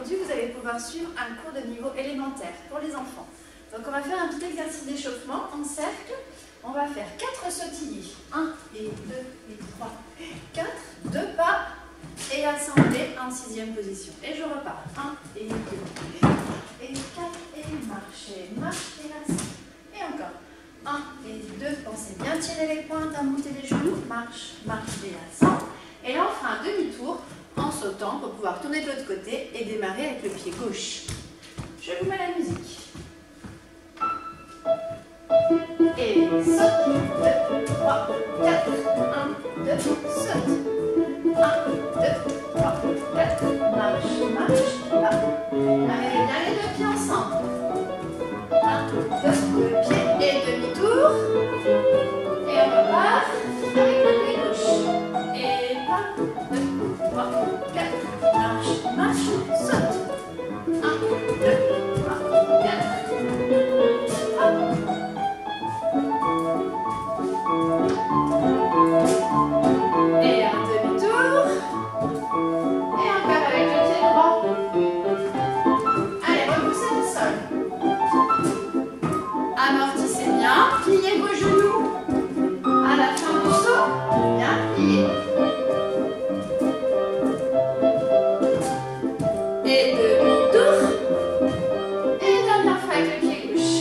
aujourd'hui, vous allez pouvoir suivre un cours de niveau élémentaire pour les enfants. Donc on va faire un petit exercice d'échauffement en cercle. On va faire 4 sautillés. 1 et 2 et 3, 4, 2 pas et assembler en 6e position. Et je repars. 1 et 2 et 4 et marche et assemble. Et encore. 1 et 2, pensez bien tirer les pointes, à monter les genoux. Marche et assemble. Et là on fera un demi-tour en sautant pour pouvoir tourner de l'autre côté et démarrer avec le pied gauche. Je vous mets la musique. Et saute, 2, 3, 4, 1, 2, saute. 1, 2, 3, 4, marche, pas. Arrivez bien les deux pieds ensemble. 1, 2, le pied et demi-tour. Et on repart avec le pied gauche. Et pas, 2, 3, 4, marche, saute. 1, 2, 3, 4, hop. Et un demi-tour. Et encore avec le pied droit. Allez, repoussez le sol. Amortissez bien. Pliez vos genoux. À la fin du saut, bien plié. Et demi-tour. Et dernière fois avec le pied gauche.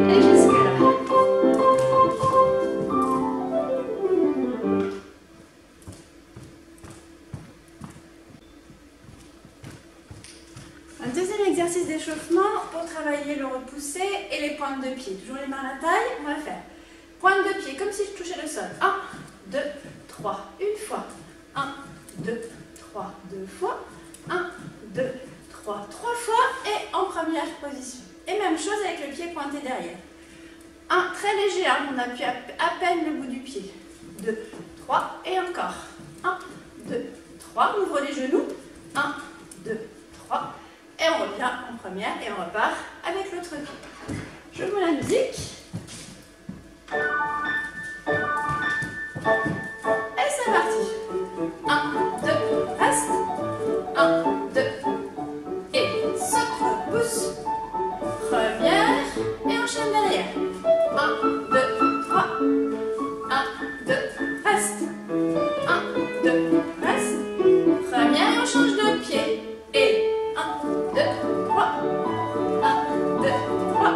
Et jusque-là. Un deuxième exercice d'échauffement pour travailler le repoussé et les pointes de pied. Toujours les mains à la taille, on va faire pointe de pied comme si je touchais le sol. 1, 2, 3, une fois. 1, 2, 3, deux fois. 1, 2, 3, trois fois et en première position. Et même chose avec le pied pointé derrière. 1, très léger, hein, on appuie à peine le bout du pied. 2, 3 et encore. 1, 2, 3, on ouvre les genoux. 1, 2, 3. Et on revient en première et on repart avec l'autre pied. Je vous mets la musique. Et c'est parti. 1, 2, reste. 1, 2. Et saute, repousse. Première. Et enchaîne derrière. 1, 2, 3. 1, 2, reste. 1, 2, reste. Première et on change de pied. Et 1, 2, 3. 1, 2, 3.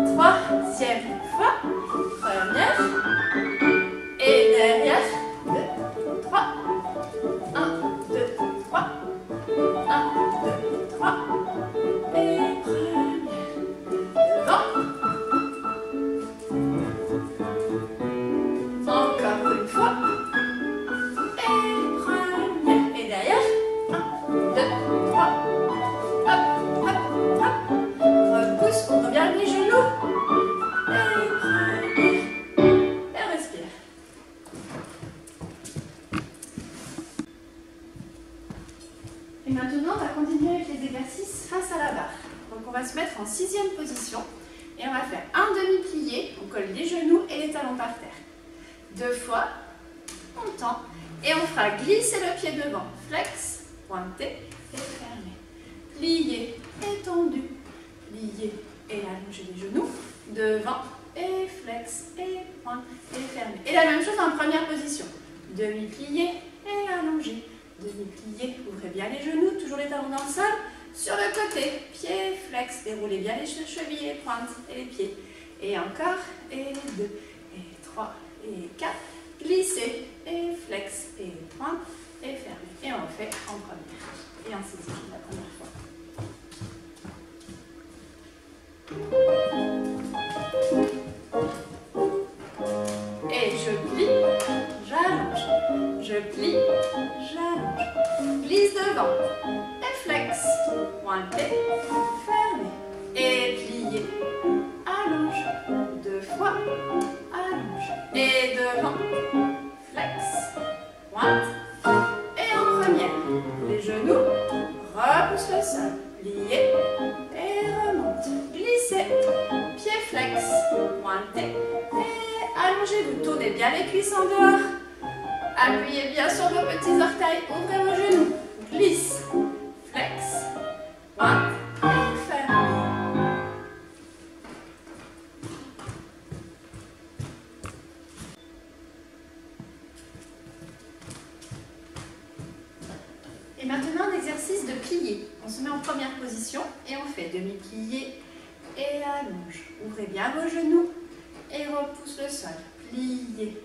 Troisième fois. Première. Et derrière. 2, 3. 1, 2, 3. 1, 2, 3. Et première. Devant. Encore une fois. Et première. Et derrière. 1, 2, 3. Hop, hop, hop. Repousse, on revient les genoux. Et première. Et on respire. Et maintenant, on va continuer avec les exercices face à la barre. Donc, on va se mettre en 6e position. Et on va faire un demi-plié. On colle les genoux et les talons par terre. 2 fois. On tend. Et on fera glisser le pied devant. Flex, pointé et fermé. Plié, étendu. Plié et allonger les genoux. Devant et flex et pointe et fermé. Et la même chose en première position. Demi-plié et allongé. Demi-plié, ouvrez bien les genoux, toujours les talons dans le sol. Sur le côté, pied, flex, déroulez bien les chevilles, les pointes et les pieds. Et encore, et 2, et 3, et 4. Glissez, et flex, et pointe, et fermé. Et on refait en première. Et en 6e, la première fois. Et je plie, j'allonge. Je plie, j'allonge. Glisse devant. Et flex. Pointé, fermé. Et plié. Allonge. 2 fois. Allonge. Et devant. Flex. Pointe. Et en première. Les genoux. bien les cuisses en dehors. Appuyez bien sur vos petits orteils, ouvrez vos genoux. Glisse, flex, pointe, ferme. Et maintenant, un exercice de plié. On se met en première position et on fait demi-plié et allonge. Ouvrez bien vos genoux et repousse le sol. Plié.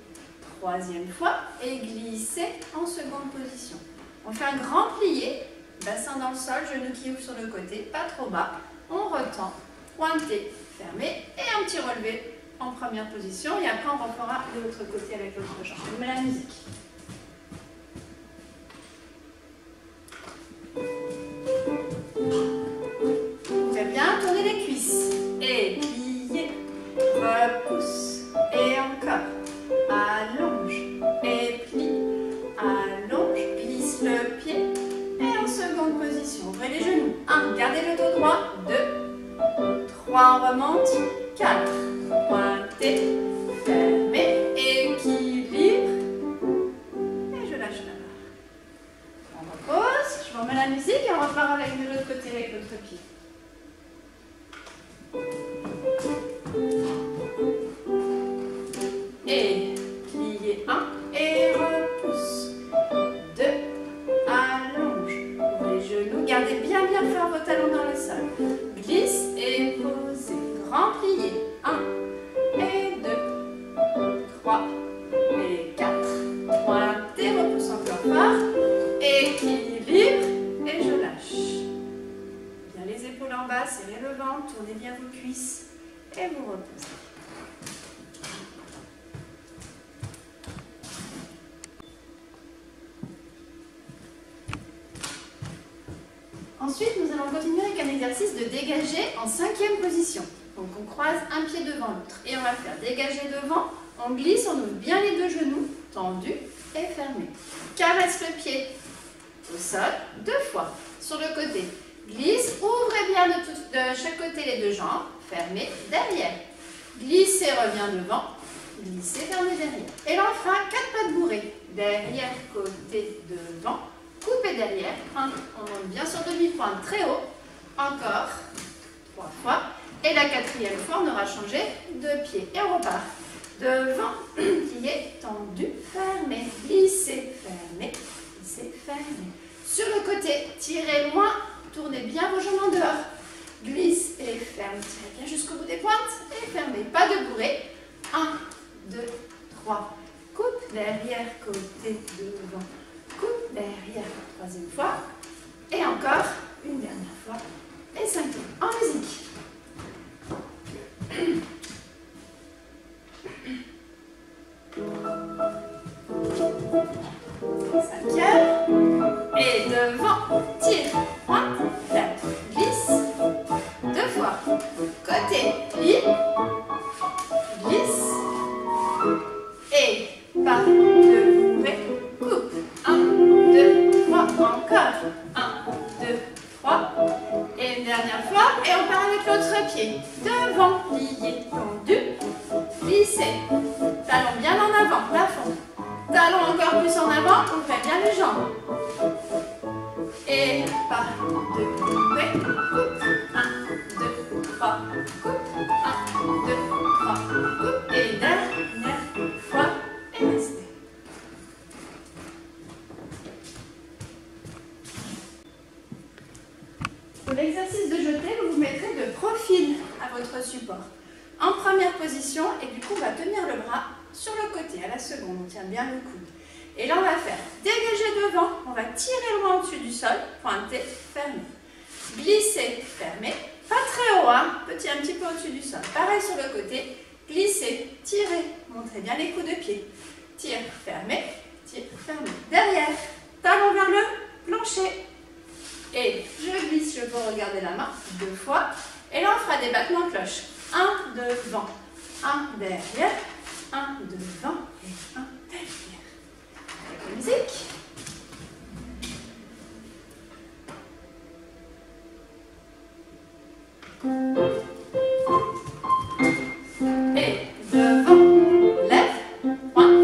Troisième fois et glissez en seconde position. On fait un grand plié, bassin dans le sol, genoux qui ouvrent sur le côté, pas trop bas. On retend, pointé, fermé et un petit relevé en première position. Et après, on refera de l'autre côté avec l'autre jambe. On met la musique. Très bien, tournez les cuisses. Et pliez, repousse. Et encore. Allonge. Et plie. Allonge. Glisse le pied. Et en seconde position, ouvrez les genoux. 1. Gardez le dos droit. 2. 3. On remonte. 4. Pointez. Fermez. Équilibre. Et je lâche la barre. On repose. Je vous remets la musique et on repart avec de l'autre côté avec l'autre pied. Et pliez 1 et repousse. 2, allonge. Ouvrez les genoux, gardez bien fort vos talons dans le sol. Glisse et posez. Grand plié. 1 et 2, 3 et 4. Pointez, repousse encore fort. Équilibre et je lâche. Bien les épaules en bas, serrez le ventre, tournez bien vos cuisses et vous reposez. Ensuite, nous allons continuer avec un exercice de dégager en 5e position. Donc, on croise un pied devant l'autre. Et on va faire dégager devant, on glisse, on ouvre bien les deux genoux, tendus et fermés. Caresse le pied au sol 2 fois. Sur le côté, glisse, ouvrez bien de chaque côté les deux jambes, fermez derrière. Glissez, reviens devant, glissez, fermez derrière. Et là, on fera 4 pattes bourrées. Derrière, côté, devant. Coupez derrière, on monte bien sur demi-pointe très haut, encore 3 fois, et la 4e fois on aura changé de pied, et on repart, devant, plié, tendu, fermé, glissez, fermé, glissez, fermé, sur le côté, tirez loin, tournez bien vos jambes en dehors, glisse et ferme, tirez bien jusqu'au bout des pointes, et fermez, pas de bourrée, 1, 2, 3, coupe derrière, côté, devant, coupe derrière, 3e fois, et encore une dernière fois, et 5e, en musique. 5e, et devant, tire, pointe, tape, glisse, 2 fois, côté, plie, glisse, et pas de bourrée, coupe, 1, 2, 3, encore, 1, 2, 3, et une dernière fois, et on part avec l'autre pied, devant, plié, tendu, glissez, talons bien en avant, plafond, talons encore plus en avant, on fait bien les jambes, et pas de bourrée, coupe, 1, 2, 3, coupe, 1, 2, 3, coupe, et dernière fois, et restez. Pour l'exercice de jeté, vous vous mettrez de profil à votre support. En première position, et du coup, on va tenir le bras sur le côté, à la seconde, on tient bien le coude. Et là, on va faire dégager devant, on va tirer loin au-dessus du sol, pointer, fermer. Glisser, fermer, pas très haut, hein, un petit peu au-dessus du sol. Pareil sur le côté, glisser, tirer, montrez bien les coups de pied. Tire, fermer, tire, fermer. Derrière, talon vers le plancher. Et je glisse, je peux regarder la main 2 fois. Et là, on fera des battements de cloche. 1 devant, 1 derrière, 1 devant et 1 derrière. Avec la musique. Et devant, lève, pointe,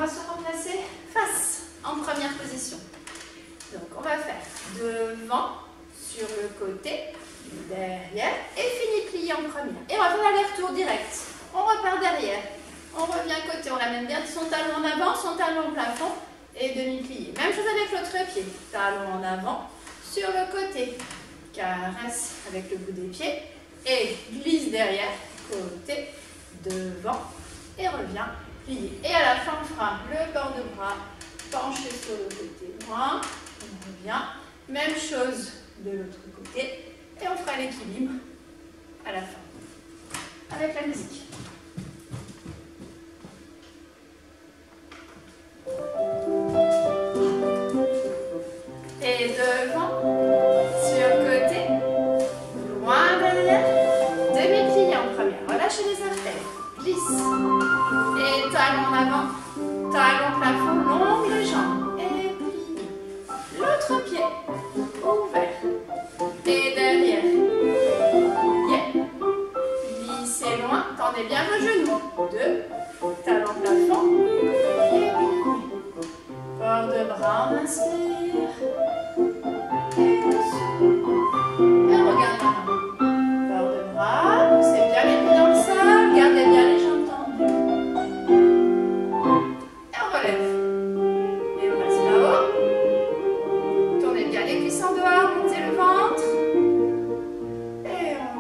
va se replacer face en première position. Donc on va faire devant, sur le côté, derrière et fini plié en première. Et on va faire l'aller-retour direct. On repart derrière, on revient côté, on ramène bien son talon en avant, son talon au plafond et demi-plié. Même chose avec l'autre pied, talon en avant, sur le côté, caresse avec le bout des pieds et glisse derrière, côté, devant et revient plié. Et à la fin on fera le port de bras penché sur le côté droit, on revient, même chose de l'autre côté et on fera l'équilibre à la fin avec la musique. Et devant, sur côté, loin derrière, demi-plié en première, relâchez les artères, glisse, et talon en avant, talon plafond, longue les jambes, et plié, l'autre pied, ouvert, et derrière, plié, glissez loin, tendez bien vos genoux, 2, talon plafond, et plié, port de bras, on inspire, et on souffle, et on regarde en avant, port de bras, poussez bien les pieds dans le sol, gardez bien les jambes tendues, et on relève, et on reste là-haut, tournez bien les cuisses en dehors, montez le ventre, et on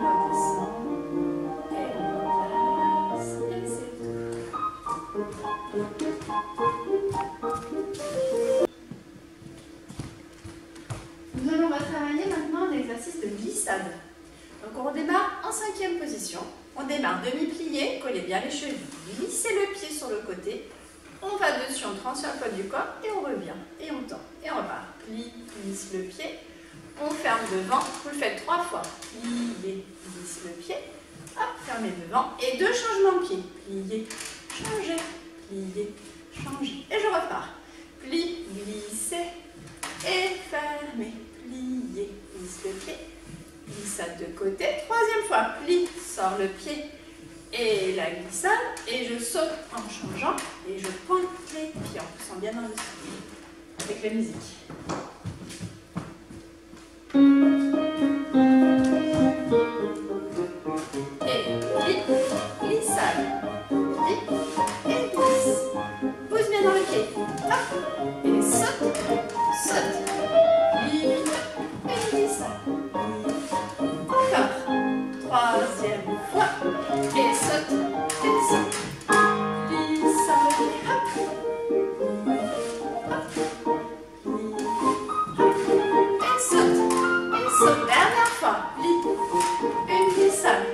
redescend, et on replace, et c'est tout. Nous allons travailler maintenant un exercice de glissade. Donc on redémarre en 5e position. On démarre demi-plié, collez bien les chevilles, glissez le pied sur le côté. On va dessus, on transfère le poids du corps et on revient. Et on tend. Et on repart. Plie, glisse le pied. On ferme devant. Vous le faites 3 fois. Pliez, glisse le pied. Hop, fermez devant. Et 2 changements de pied. Pliez, changez, pliez, changez. Et je repars. Plie, glissez et fermez. Pliez, glisse le pied. Glissade de côté. 3e fois. Plie, sors le pied. Et la glissade, et je saute en changeant, et je pointe les pieds, on se sent bien dans le sol, avec la musique. Et plie, glissade, plie, et glisse. Pousse bien dans le pied, hop, et saute, saute, plie, et glissade. Encore, 3e fois. Et saute, glisse sur le pied, hop, et saute, dernière fois, plie, une glissade,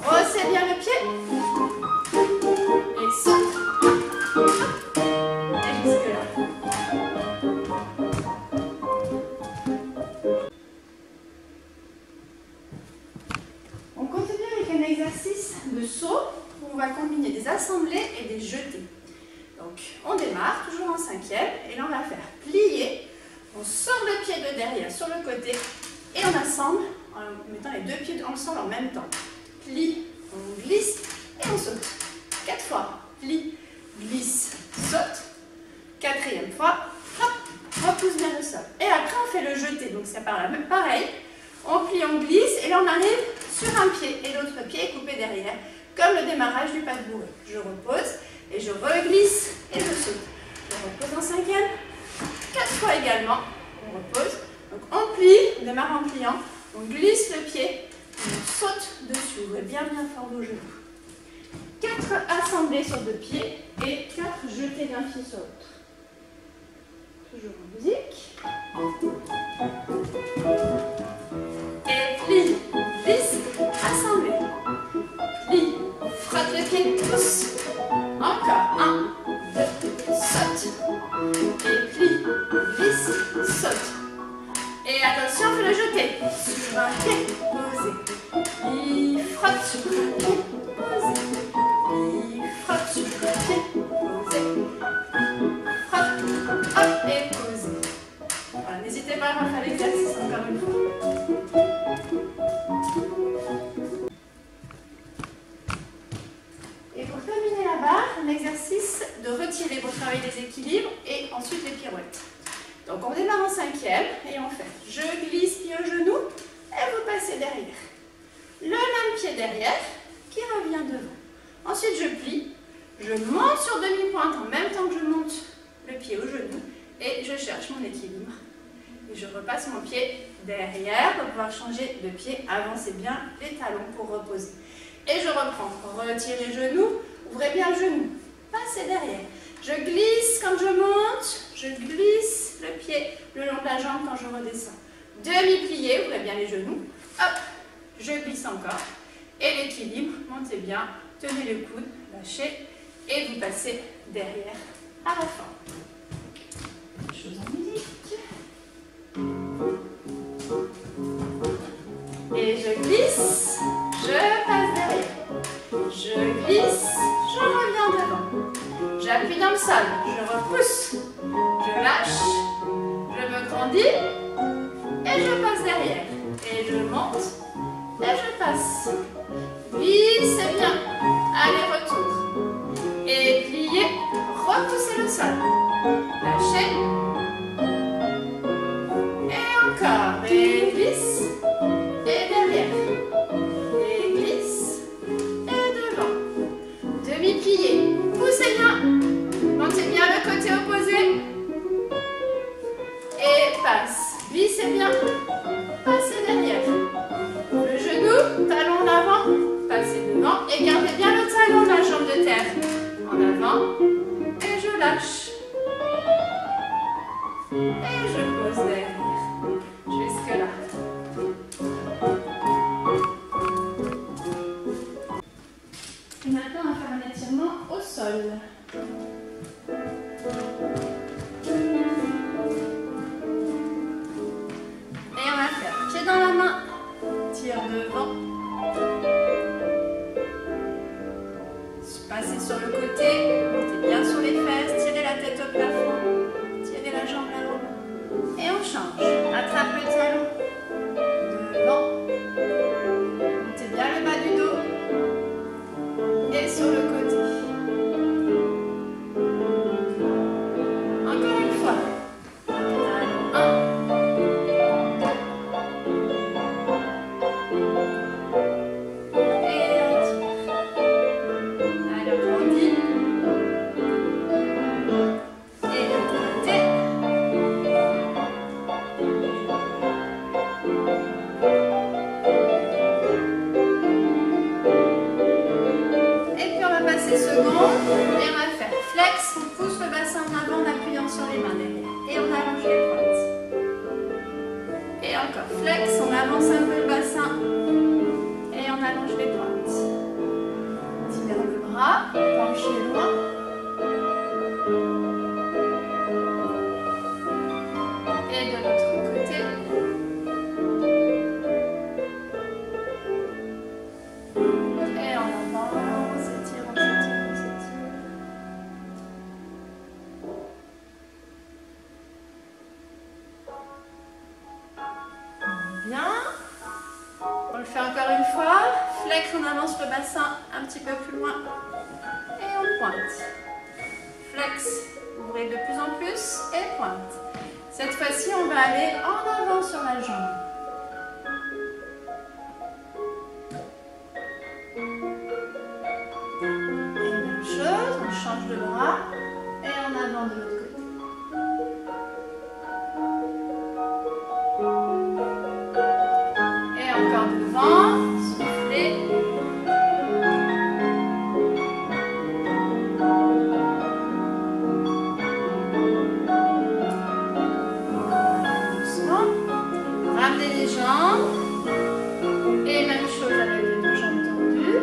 resserre bien le pied, et saute, et jusque là. On continue avec un exercice de saut où on va combiner des assemblées et des jetés. Donc on démarre toujours en 5e et là on va faire plier, on sort le pied de derrière sur le côté et on assemble en mettant les 2 pieds ensemble en même temps. Plie, on glisse et on saute. 4 fois, plie, glisse, saute. 4e fois, hop, repousse bien le sol. Et après on fait le jeté, donc ça part là, même pareil. On plie, on glisse et là on arrive sur un pied et l'autre pied est coupé derrière, comme le démarrage du pas de bourrée. Je repose et je reglisse et je saute. Je repose en 5e, 4 fois également, on repose. Donc on plie, on démarre en pliant, on glisse le pied, on saute dessus, ouvrez bien fort vos genoux. 4 assemblées sur 2 pieds et 4 jetés d'un pied sur l'autre. Toujours en musique. Et plie, glisse, assemblée. Plie, frotte le pied, pousse. Encore, 1, 2, saute. Et plie, glisse, saute. Et attention, on fait le jeter. Sur un pied, posé. Plie, frotte sur le pied, posé. Plie, frotte sur le pied, posé. Frotte, hop, et posé. Voilà, n'hésitez pas à refaire l'exercice encore une fois. Et pour terminer un exercice de retirer pour travailler les équilibres et ensuite les pirouettes. Donc on démarre en 5e et on fait je glisse pied au genou et vous passez derrière. Le même pied derrière qui revient devant. Ensuite je plie, je monte sur demi-pointe en même temps que je monte le pied au genou et je cherche mon équilibre. Et je repasse mon pied derrière pour pouvoir changer de pied, avancer bien les talons pour reposer. Et je reprends, retirez genou, ouvrez bien le genou, passez derrière. Je glisse quand je monte, je glisse le pied le long de la jambe quand je redescends. Demi-plié, ouvrez bien les genoux, hop, je glisse encore. Et l'équilibre, montez bien, tenez le coude, lâchez et vous passez derrière à la fin. Chose en musique. Et je glisse, je passe derrière. Je glisse, je reviens devant. J'appuie dans le sol, je repousse, je lâche, je me grandis et je passe derrière. Et je monte et je passe. Glissez bien, aller-retour. Et pliez, repoussez le sol. Lâchez. Et encore. Et glisse. Et derrière. Et glisse. Et devant. Demi-plié. Poussez bien. Montez bien le côté opposé. Et passe. Glissez bien. Passez derrière. Le genou, talon en avant. Passez devant. Et gardez bien le talon de la jambe de terre. En avant. Et je lâche. Et je pose derrière. Jusque là. Et maintenant, on va faire un étirement au sol. Et on va faire pied dans la main, tire devant. Passez sur le côté, montez bien sur les fesses, tirez la tête au plafond, tirez la jambe là-haut. Et on change. Attrape le talon devant. Montez bien le bas du dos. Et sur le côté. Encore une fois. Talon 1. Et on va faire flex, on pousse le bassin en avant en appuyant sur les mains derrière. Et on allonge les pointes. Et encore flex, on avance un peu le bassin. Et on allonge les pointes. Tire le bras, penchez loin. Et de l'autre côté. Et en avant, on s'étire, on s'étire. Bien. On le fait encore une fois. Flex, on avance le bassin un petit peu plus loin. Et on pointe. Flex, ouvrez de plus en plus et pointe. Cette fois-ci, on va aller en avant sur la jambe. Et même chose, on change de bras et en avant de l'autre côté. Encore devant, soufflez. Doucement. Ramenez les jambes. Et même chose avec les deux jambes tendues.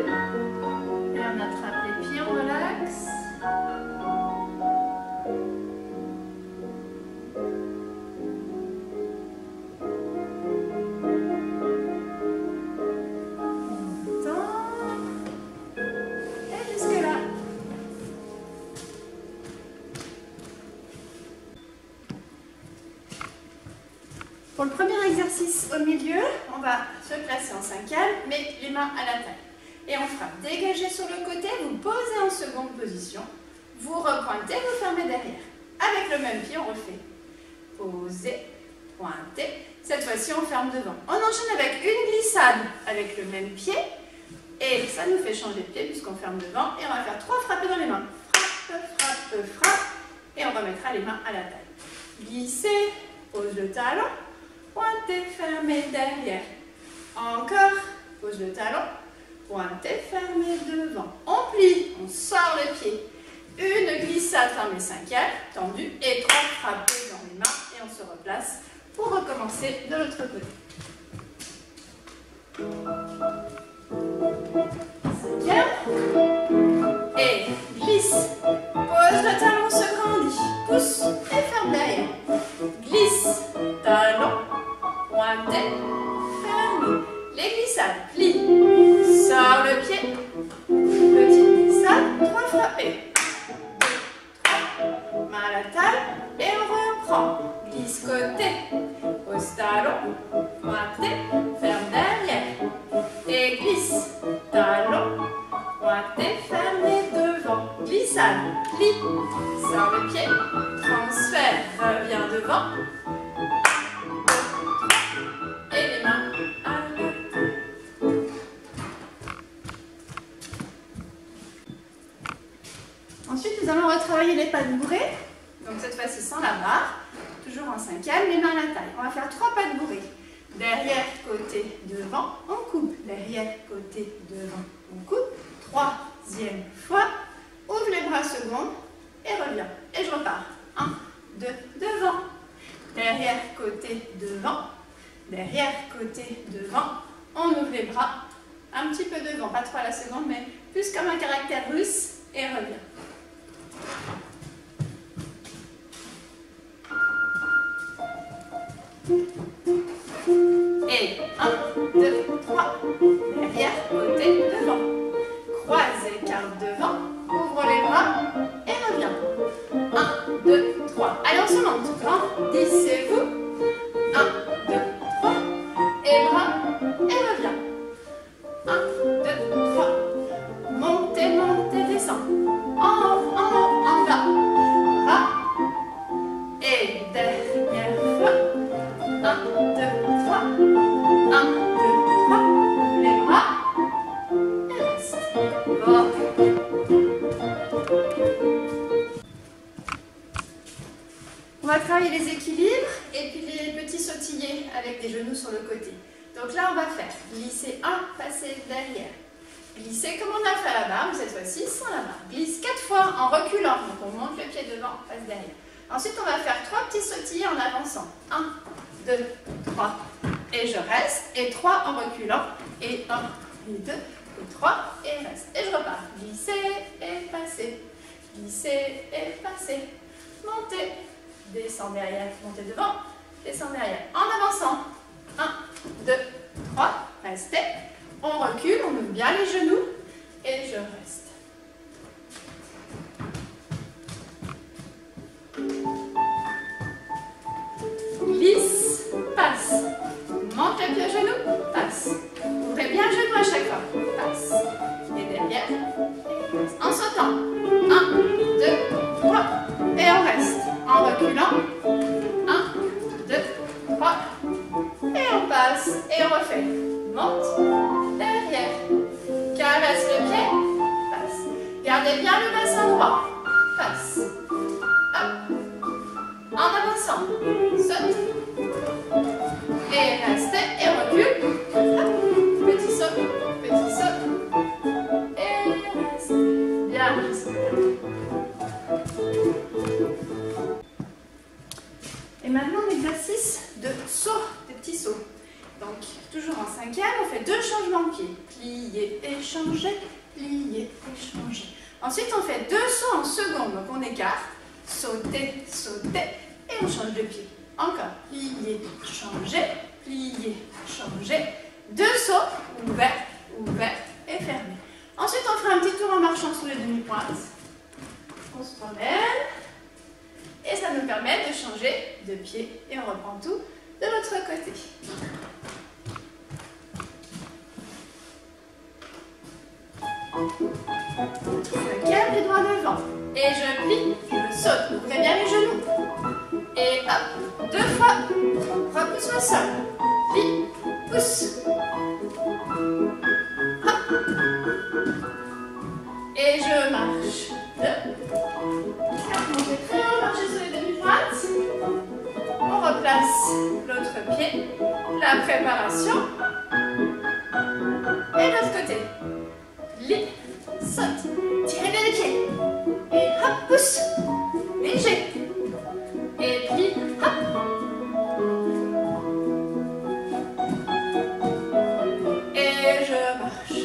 Et on attrape les pieds, on relaxe. Pour le premier exercice au milieu, on va se placer en 5e, mais les mains à la taille. Et on fera dégager sur le côté, vous posez en seconde position, vous repointez, vous fermez derrière. Avec le même pied, on refait. Poser, pointer. Cette fois-ci, on ferme devant. On enchaîne avec une glissade avec le même pied. Et ça nous fait changer de pied puisqu'on ferme devant. Et on va faire 3 frappes dans les mains. Frappe, frappe, frappe. Et on remettra les mains à la taille. Glisser, pose le talon, pointer, fermer derrière. Encore, pose le talon, pointer, fermer devant. On plie, on sort le pied. Une glissade, fermée 5e, tendue, et 3 frappées dans les mains. Et on se replace pour recommencer de l'autre côté. 5e. Et glisse. Pose le talon, se grandit. Pousse et ferme derrière. Glisse, talon, pointé, ferme. Les glissades, plie. Sors le pied. Petite glissade, 3 frappées. 2, 3. Main à la taille. Et on reprend. Glisse côté. Pose talon, pointé, ferme derrière. Et glisse, talon, pointé, fermé devant. Glissade, plie, sors le pied, transfert, reviens devant. 2, 3, et les mains à la taille. Ensuite, nous allons retravailler les pas de bourrée. Donc cette fois-ci sans la barre, toujours en 5e, les mains à la taille. On va faire 3 pas de bourrée. Derrière, côté, devant, on coupe. Derrière, côté, devant, on coupe. 3e fois. Ouvre les bras secondes et reviens. Et je repars. 1, 2, devant. Derrière, côté, devant. Derrière, côté, devant. On ouvre les bras. Un petit peu devant, pas trop à la seconde, mais plus comme un caractère russe. Et reviens. Et 1, 2, 3, derrière, côté, devant. Croise, écarte devant, ouvre les bras et reviens. 1, 2, 3. Allez, on se monte. Grandissez-vous. 1, 2, 3. Et bras et reviens. 1, 2, 3. Montez, montez, descends. En haut, en haut, en bas. Bras. Et derrière fois. 1, 2, 3. 1, 2, 3. Les bras. Et reste. Bon. On va travailler les équilibres et puis les petits sautillés avec les genoux sur le côté. Donc là, on va faire glisser 1, passer derrière. Glisser comme on a fait à la barre, mais cette fois-ci sans la barre. Glisse 4 fois en reculant. Donc on monte le pied devant, passe derrière. Ensuite, on va faire 3 petits sautillés en avançant. 1, 2, 3. Et je reste. Et 3 en reculant. Et 1, et 2, et 3. Et reste. Et je repars. Glisser et passer. Glisser et passer. Monter. Descends derrière. Monter devant. Descends derrière. En avançant. 1, 2, 3. Restez. On recule. On ouvre bien les genoux. Et je reste. Glisse, passe. Monte le pied au genou, passe. Ouvrez bien le genou à chaque fois. Passe. Et derrière, et passe. En sautant. 1, 2, 3. Et on reste. En reculant. 1, 2, 3. Et on passe. Et on refait. Monte. Derrière. Caresse le pied. Passe. Gardez bien le bassin droit. Passe. Hop. En avançant, saute, et restez, et recule, hop. Petit saut, et restez, bien restez. Et maintenant, l'exercice de saut, des petits sauts. Donc, toujours en 5e, on fait 2 changements de pied. Plier et changer, plier et changer. Ensuite, on fait 2 sauts en seconde, donc on écarte. Sauter, sauter, et on change de pied. Encore, plier, changer, plier, changer. 2 sauts, ouvert, ouvert et fermé. Ensuite, on fera un petit tour en marchant sur les demi-pointes. On se promène. Et ça nous permet de changer de pied. Et on reprend tout de l'autre côté. Cinquième, les doigts devant. Et je plie, je saute. Ouvrez bien les genoux. Et hop, 2 fois. Repousse le sol. Plie, pousse. Hop. Et je marche. 2, 4, montez très haut, marchez sur les demi-droites. On replace l'autre pied. La préparation. Et l'autre côté. Plie, saute. Tirez bien les pieds. Et hop, pousse. Léger. Et plie, hop. Et je marche.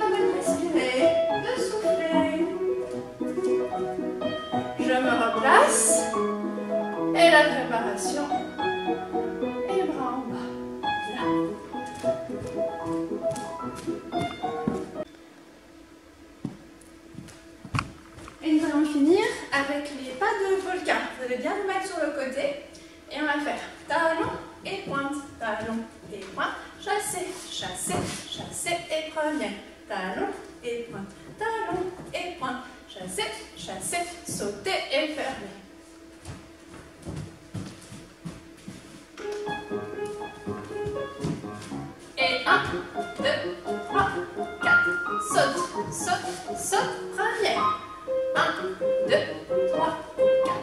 De respirer, de souffler. Je me replace. Et la préparation. Et bras en bas. Là. Et nous allons finir avec les pas de volcan. Vous allez bien vous mettre sur le côté. Et on va faire talon et pointe. Talon et pointe. Chasser, chasser, chasser et première. Talon et pointe. Talon et pointe. Chasser, chasser, sauter et fermer. Et 1, 2, 3, 4. Saute, saute, saute. Première. 1, 2, 3, 4.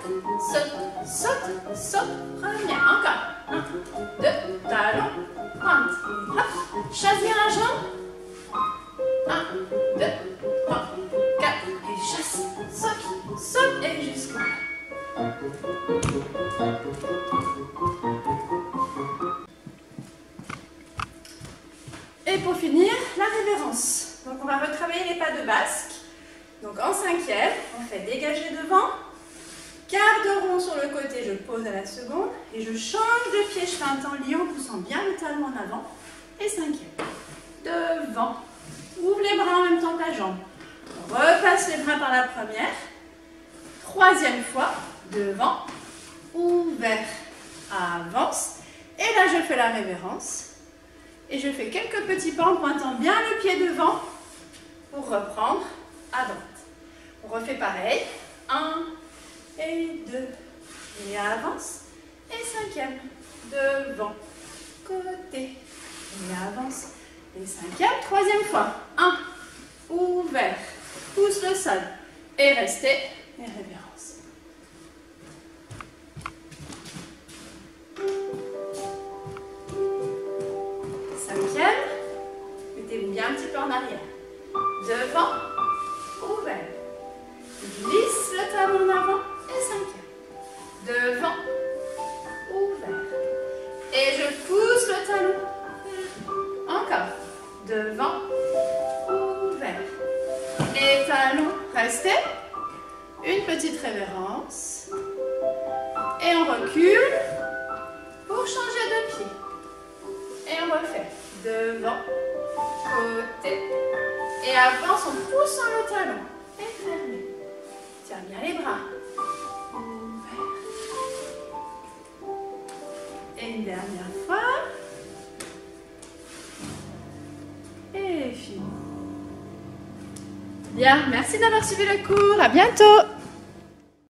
Saute, saute, saute. Première. Encore. 1, 2, talon, pointe. Hop. Chasse bien la jambe. 1, 2, 3, 4. Et chasse. Saute, saute. Et jusqu'au bout. Et pour finir, la révérence. Donc on va retravailler les pas de basque. Donc en cinquième, on fait dégager devant. Quart de rond sur le côté, je pose à la seconde. Et je change de pied, je fais un temps lié en poussant bien le talon en avant. Et cinquième. Devant. Ouvre les bras en même temps que la jambe. On repasse les bras par la première. Troisième fois. Devant. Ouvert. Avance. Et là, je fais la révérence. Et je fais quelques petits pas en pointant bien le pied devant pour reprendre à droite. On refait pareil. 1 et 2. Et avance. Et cinquième. Devant. Côté. Et avance. Et cinquième. Troisième fois. 1. Ouvert. Pousse le sol. Et restez. Et révérence. Cinquième. Mettez-vous bien un petit peu en arrière. Devant. Ouvert. Glisse le talon en avant. Et cinquième. Devant. Ouvert. Et je pousse le talon. Encore. Devant. Ouvert. Et talon. Restez. Une petite révérence. Et on recule pour changer de pied. Et on refait. Devant. Côté. Et avance en poussant le talon. Et fermez. Tiens bien les bras. Ouvert. Et une dernière fois. Et fini. Bien, merci d'avoir suivi le cours. À bientôt.